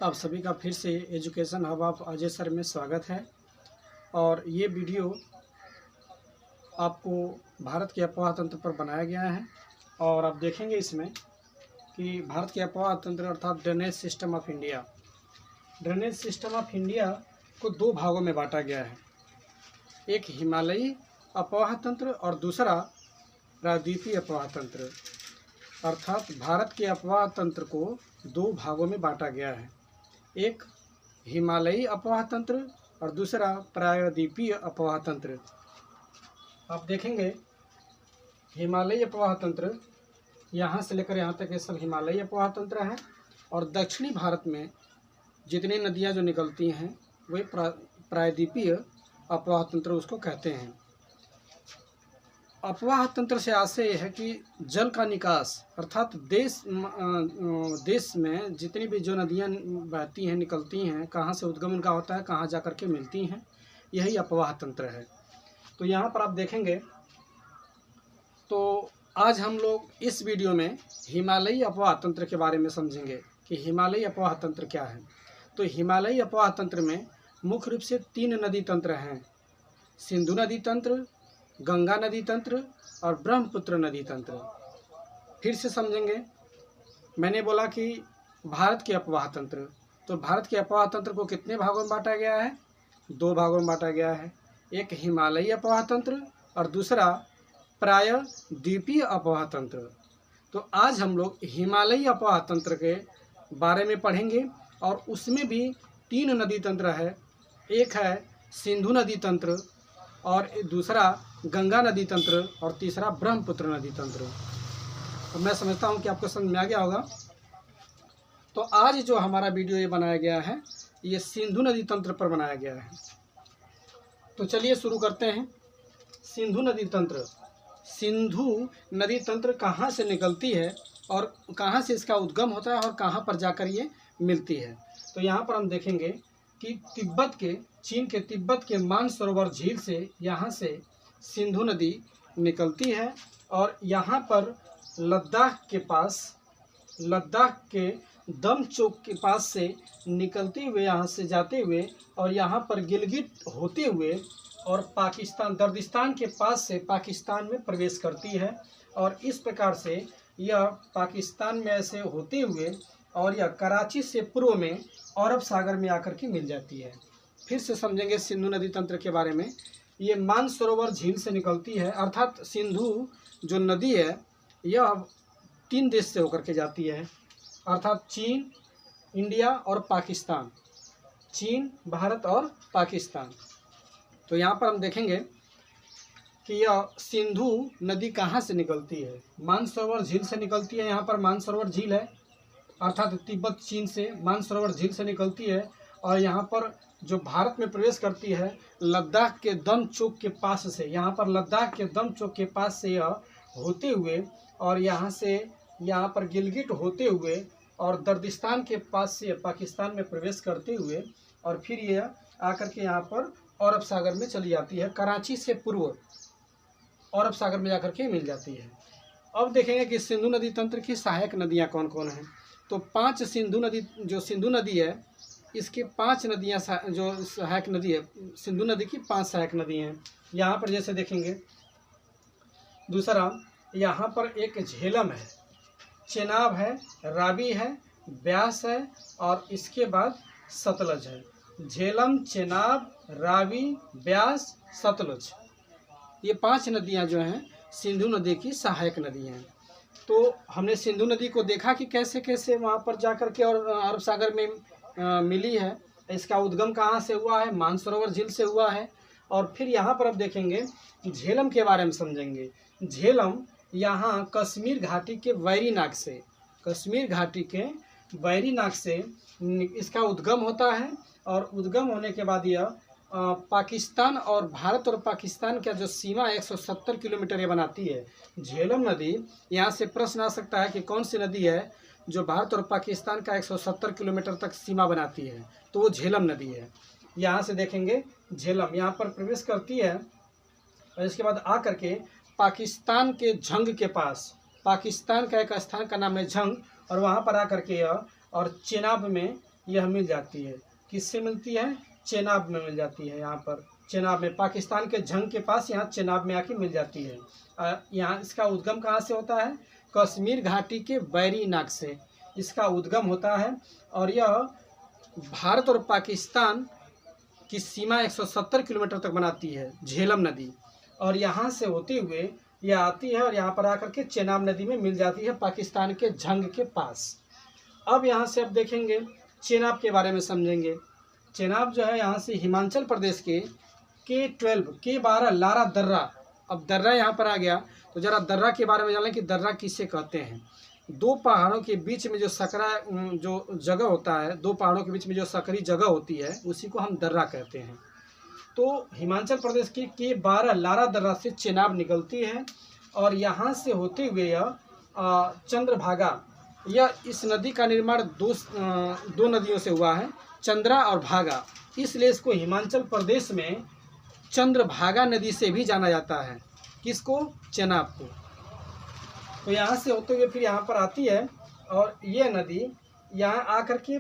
आप सभी का फिर से education hub of Ajay sir में स्वागत है। और ये वीडियो आपको भारत के अफवाह तंत्र पर बनाया गया है। और आप देखेंगे इसमें कि भारत के अफवाह तंत्र अर्थात drainage system of India, drainage system of India को दो भागों में बांटा गया है। एक हिमालयी अफवाह तंत्र और दूसरा प्रायद्वीपीय अफवाह तंत्र। अर्थात भारत के अफवाह तंत्र को दो भागों में बांटा गया है, एक हिमालयी अफवाह तंत्र और दूसरा प्रायद्वीपीय अफवाह तंत्र। आप देखेंगे हिमालयी अफवाह तंत्र यहाँ से लेकर यहाँ तक ये सब हिमालयी अफवाह तंत्र है। और दक्षिणी भारत में जितनी नदियाँ जो निकलती हैं वे प्रायद्वीपीय अफवाह तंत्र उसको कहते हैं। अफवाह तंत्र से आशय यह है कि जल का निकास अर्थात देश में जितनी भी जो नदियाँ बहती हैं निकलती हैं, कहाँ से उद्गम उनका होता है, कहाँ जा कर के मिलती हैं, यही अफवाह तंत्र है। तो यहाँ पर आप देखेंगे तो आज हम लोग इस वीडियो में हिमालयी अफवाह तंत्र के बारे में समझेंगे कि हिमालयी अफवाह तंत्र क्या है। तो हिमालयी अफवाह तंत्र में मुख्य रूप से 3 नदी तंत्र हैं, सिंधु नदी तंत्र, गंगा नदी तंत्र और ब्रह्मपुत्र नदी तंत्र। फिर से समझेंगे, मैंने बोला कि भारत के अफवाह तंत्र, तो भारत के अफवाह तंत्र को कितने भागों में बांटा गया है? 2 भागों में बांटा गया है, एक हिमालयी अफवाह तंत्र और दूसरा प्रायद्वीपीय अफवाह तंत्र। तो आज हम लोग हिमालयी अफवाह तंत्र के बारे में पढ़ेंगे और उसमें भी 3 नदी तंत्र है, एक है सिंधु नदी तंत्र और दूसरा गंगा नदी तंत्र और तीसरा ब्रह्मपुत्र नदी तंत्र। तो मैं समझता हूँ कि आपको समझ में आ गया होगा। तो आज जो हमारा वीडियो ये बनाया गया है ये सिंधु नदी तंत्र पर बनाया गया है। तो चलिए शुरू करते हैं। सिंधु नदी तंत्र, सिंधु नदी तंत्र कहाँ से निकलती है और कहाँ से इसका उद्गम होता है और कहाँ पर जाकर ये मिलती है। तो यहाँ पर हम देखेंगे कि चीन के तिब्बत के मानसरोवर झील से यहाँ से सिंधु नदी निकलती है और यहाँ पर लद्दाख के दमचोक के पास से निकलते हुए यहाँ से जाते हुए और यहाँ पर गिलगित होते हुए और पाकिस्तान दर्दिस्तान के पास से पाकिस्तान में प्रवेश करती है। और इस प्रकार से यह पाकिस्तान में ऐसे होते हुए और यह कराची से पूर्व में अरब सागर में आकर के मिल जाती है। फिर से समझेंगे सिंधु नदी तंत्र के बारे में। ये मानसरोवर झील से निकलती है, अर्थात सिंधु जो नदी है यह 3 देश से होकर के जाती है, अर्थात चीन, इंडिया और पाकिस्तान, चीन, भारत और पाकिस्तान। तो यहाँ पर हम देखेंगे कि यह सिंधु नदी कहाँ से निकलती है, मानसरोवर झील से निकलती है। यहाँ पर मानसरोवर झील है अर्थात तिब्बत चीन से मानसरोवर झील से निकलती है और यहाँ पर जो भारत में प्रवेश करती है लद्दाख के दमचोक के पास से, यहाँ पर लद्दाख के दमचोक के पास से यह होते हुए और यहाँ से यहाँ पर गिलगिट होते हुए और दर्दिस्तान के पास से पाकिस्तान में प्रवेश करते हुए और फिर यह आकर के यहाँ पर अरब सागर में चली जाती है, कराची से पूर्व अरब सागर में जाकर के मिल जाती है। अब देखेंगे कि सिंधु नदी तंत्र की सहायक नदियाँ कौन कौन हैं। तो 5 सिंधु नदी है, इसके 5 नदियाँ जो सहायक नदी है, सिंधु नदी की 5 सहायक नदी हैं। यहाँ पर जैसे देखेंगे, दूसरा यहाँ पर एक झेलम है, चेनाब है, रावी है, ब्यास है और इसके बाद सतलज है। झेलम, चेनाब, रावी, ब्यास, सतलज, ये 5 नदियाँ जो हैं सिंधु नदी की सहायक नदी हैं। तो हमने सिंधु नदी को देखा कि कैसे कैसे वहाँ पर जाकर के और अरब सागर में मिली है, इसका उद्गम कहाँ से हुआ है, मानसरोवर झील से हुआ है। और फिर यहाँ पर अब देखेंगे झेलम के बारे में समझेंगे। झेलम यहाँ कश्मीर घाटी के वैरीनाग से इसका उद्गम होता है और उद्गम होने के बाद यह पाकिस्तान और भारत और पाकिस्तान का जो सीमा 170 किलोमीटर ये बनाती है झेलम नदी। यहाँ से प्रश्न आ सकता है कि कौन सी नदी है जो भारत और पाकिस्तान का 170 किलोमीटर तक सीमा बनाती है, तो वो झेलम नदी है। यहाँ से देखेंगे झेलम यहाँ पर प्रवेश करती है और इसके बाद आकर के पाकिस्तान के झंग के पास, पाकिस्तान का एक स्थान का नाम है झंग, और वहाँ पर आकर के यह और चेनाब में यह मिल जाती है। किससे मिलती है? चेनाब में मिल जाती है। यहाँ पर चेनाब में, पाकिस्तान के जंग के पास यहाँ चेनाब में आके मिल जाती है। यहाँ इसका उद्गम कहाँ से होता है? कश्मीर घाटी के बैरी नाग से इसका उद्गम होता है और यह भारत और पाकिस्तान की सीमा 170 किलोमीटर तक बनाती है, झेलम नदी। और यहाँ से होते हुए यह आती है और यहाँ पर आकर के चेनाब नदी में मिल जाती है, पाकिस्तान के जंग के पास। अब यहाँ से अब देखेंगे चेनाब के बारे में समझेंगे। चेनाब जो है यहाँ से हिमाचल प्रदेश के K12 K12 लारा दर्रा। अब दर्रा यहाँ पर आ गया तो जरा दर्रा के बारे में जान लें कि दर्रा किसे कहते हैं। दो पहाड़ों के बीच में जो सकरा जो जगह होता है, दो पहाड़ों के बीच में जो सकरी जगह होती है उसी को हम दर्रा कहते हैं। तो हिमाचल प्रदेश की K12 लारा दर्रा से चेनाब निकलती है और यहाँ से होते हुए यह चंद्रभागा, यह इस नदी का निर्माण दो नदियों से हुआ है, चंद्रा और भागा, इसलिए इसको हिमाचल प्रदेश में चंद्रभागा नदी से भी जाना जाता है। किसको? चेनाब को। तो यहाँ से होते हुए फिर यहाँ पर आती है और ये नदी यहाँ आकर के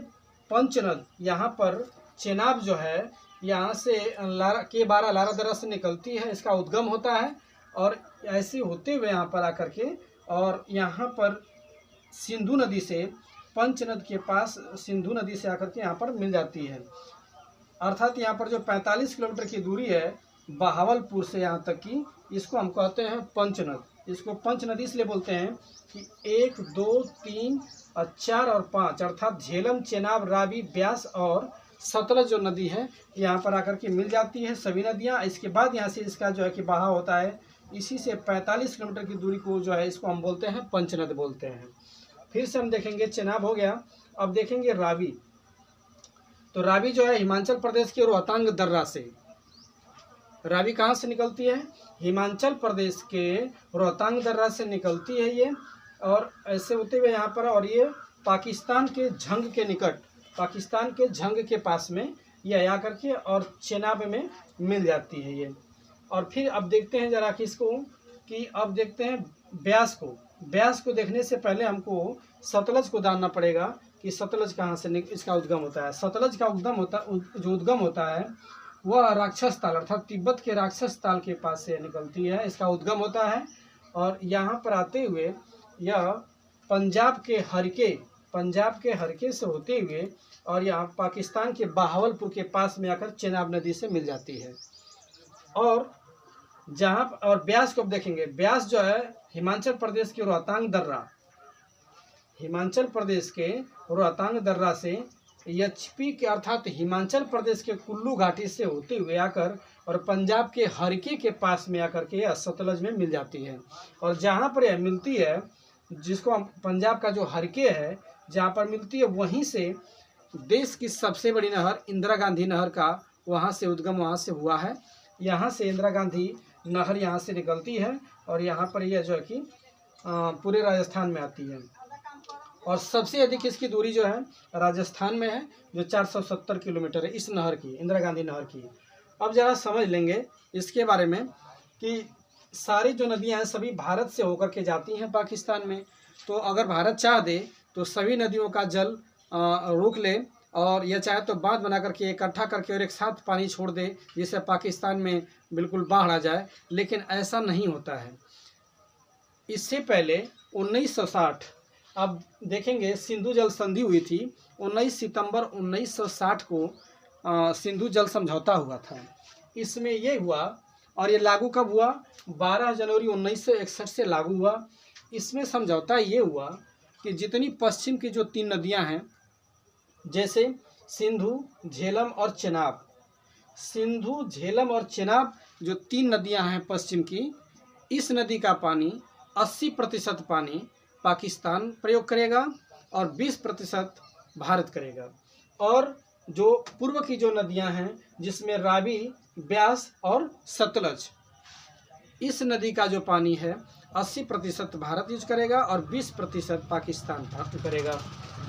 पंचनद, यहाँ पर चेनाब जो है यहाँ से K12 लारा दर्रा से निकलती है, इसका उद्गम होता है और ऐसे होते हुए यहाँ पर आकर के और यहाँ पर सिंधु नदी से, पंचनद के पास सिंधु नदी से आकर के यहाँ पर मिल जाती है। अर्थात यहाँ पर जो 45 किलोमीटर की दूरी है बहावलपुर से यहाँ तक की, इसको हम कहते हैं पंचनद। इसको पंच नदी इसलिए बोलते हैं कि 1, 2, 3, 4 और 5 अर्थात झेलम, चेनाब, रावी, ब्यास और सतलज जो नदी है यहाँ पर आकर के मिल जाती है सभी नदियाँ। इसके बाद यहाँ से इसका जो है कि बहाव होता है, इसी से 45 किलोमीटर की दूरी को जो है इसको हम बोलते हैं पंचनद बोलते हैं। फिर से हम देखेंगे चेनाब हो गया। अब देखेंगे रावी। तो रावी जो है हिमाचल प्रदेश के रोहतांग दर्रा से, रावी कहाँ से निकलती है? हिमाचल प्रदेश के रोहतांग दर्रा से निकलती है ये और ऐसे होते हुए यहाँ पर, और ये पाकिस्तान के जंग के निकट, पाकिस्तान के जंग के पास में ये आकर के और चेनाब में मिल जाती है ये। और फिर अब देखते हैं जरा किसको, कि अब देखते हैं ब्यास को। ब्यास को देखने से पहले हमको सतलज को जानना पड़ेगा कि सतलज कहाँ से इसका उद्गम होता है। सतलज का जो उद्गम होता है वह राक्षस ताल अर्थात तिब्बत के राक्षस ताल के पास से निकलती है, इसका उद्गम होता है और यहाँ पर आते हुए यह पंजाब के हरके से होते हुए और यहाँ पाकिस्तान के बहावलपुर के पास में आकर चेनाब नदी से मिल जाती है। और जहाँ और ब्यास को अब देखेंगे। ब्यास जो है हिमाचल प्रदेश के रोहतांग दर्रा, हिमाचल प्रदेश के रोहतांग दर्रा से एचपी के अर्थात हिमाचल प्रदेश के कुल्लू घाटी से होते हुए आकर और पंजाब के हरके के पास में आकर के यह सतलज में मिल जाती है। और जहाँ पर यह मिलती है, जिसको हम पंजाब का जो हरके है जहाँ पर मिलती है, वहीं से देश की सबसे बड़ी नहर इंदिरा गांधी नहर का वहाँ से उद्गम वहाँ से हुआ है। यहाँ से इंदिरा गांधी नहर यहाँ से निकलती है और यहाँ पर यह जो है कि पूरे राजस्थान में आती है। और सबसे अधिक इसकी दूरी जो है राजस्थान में है, जो 470 किलोमीटर है इस नहर की, इंदिरा गांधी नहर की। अब ज़रा समझ लेंगे इसके बारे में कि सारी जो नदियां हैं सभी भारत से होकर के जाती हैं पाकिस्तान में। तो अगर भारत चाह दे तो सभी नदियों का जल रोक ले और यह चाहे तो बांध बना करके इकट्ठा करके और एक साथ पानी छोड़ दे, जिससे पाकिस्तान में बिल्कुल बाढ़ आ जाए, लेकिन ऐसा नहीं होता है। इससे पहले 1960, अब देखेंगे सिंधु जल संधि हुई थी 19 सितंबर 1960 को सिंधु जल समझौता हुआ था। इसमें ये हुआ और ये लागू कब हुआ? 12 जनवरी 1961 से लागू हुआ। इसमें समझौता ये हुआ कि जितनी पश्चिम की जो 3 नदियां हैं, जैसे सिंधु, झेलम और चेनाब, सिंधु, झेलम और चेनाब जो 3 नदियां हैं पश्चिम की, इस नदी का पानी 80% पानी पाकिस्तान प्रयोग करेगा और 20% भारत करेगा। और जो पूर्व की जो नदियां हैं जिसमें रावी, ब्यास और सतलज, इस नदी का जो पानी है 80% भारत यूज करेगा और 20% पाकिस्तान प्राप्त करेगा।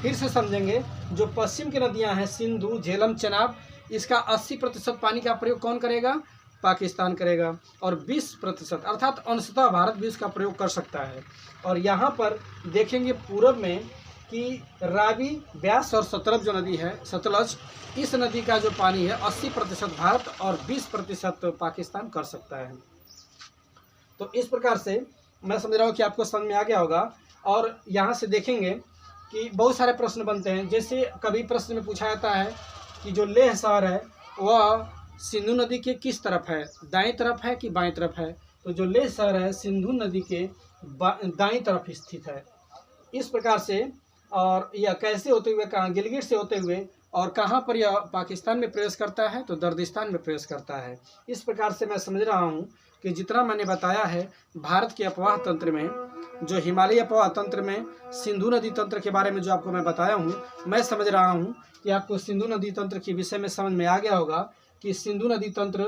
फिर से समझेंगे, जो पश्चिम की नदियां हैं सिंधु, झेलम, चेनाब, इसका 80% पानी का प्रयोग कौन करेगा? पाकिस्तान करेगा और 20% अर्थात अंशतः भारत भी इसका प्रयोग कर सकता है। और यहाँ पर देखेंगे पूर्व में कि रावी, ब्यास और सतलज जो नदी है, सतलज, इस नदी का जो पानी है 80% भारत और 20% पाकिस्तान कर सकता है। तो इस प्रकार से मैं समझ रहा हूँ कि आपको समझ में आ गया होगा। और यहाँ से देखेंगे कि बहुत सारे प्रश्न बनते हैं। जैसे कभी प्रश्न में पूछा जाता है कि जो लेह शहर है वह सिंधु नदी के किस तरफ है, दाएं तरफ है कि बाएं तरफ है। तो जो लेह शहर है सिंधु नदी के दाएं तरफ स्थित है। इस प्रकार से, और यह कैसे होते हुए, कहाँ, गिलगित से होते हुए, और कहाँ पर यह पाकिस्तान में प्रवेश करता है, तो दर्दिस्तान में प्रवेश करता है। इस प्रकार से मैं समझ रहा हूँ कि जितना मैंने बताया है भारत के अपवाह तंत्र में, जो हिमालय अपवाह तंत्र में सिंधु नदी तंत्र के बारे में जो आपको मैं बताया हूँ, मैं समझ रहा हूँ कि आपको सिंधु नदी तंत्र के विषय में समझ में आ गया होगा कि सिंधु नदी तंत्र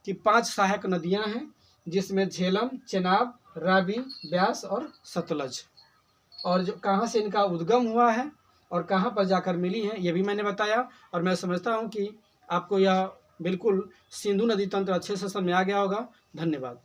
की 5 सहायक नदियाँ हैं, जिसमें झेलम, चेनाब, रावी, ब्यास और सतलज। और जो कहाँ से इनका उद्गम हुआ है और कहाँ पर जाकर मिली हैं, ये भी मैंने बताया। और मैं समझता हूँ कि आपको यह बिल्कुल सिंधु नदी तंत्र अच्छे से समझ में आ गया होगा। धन्यवाद।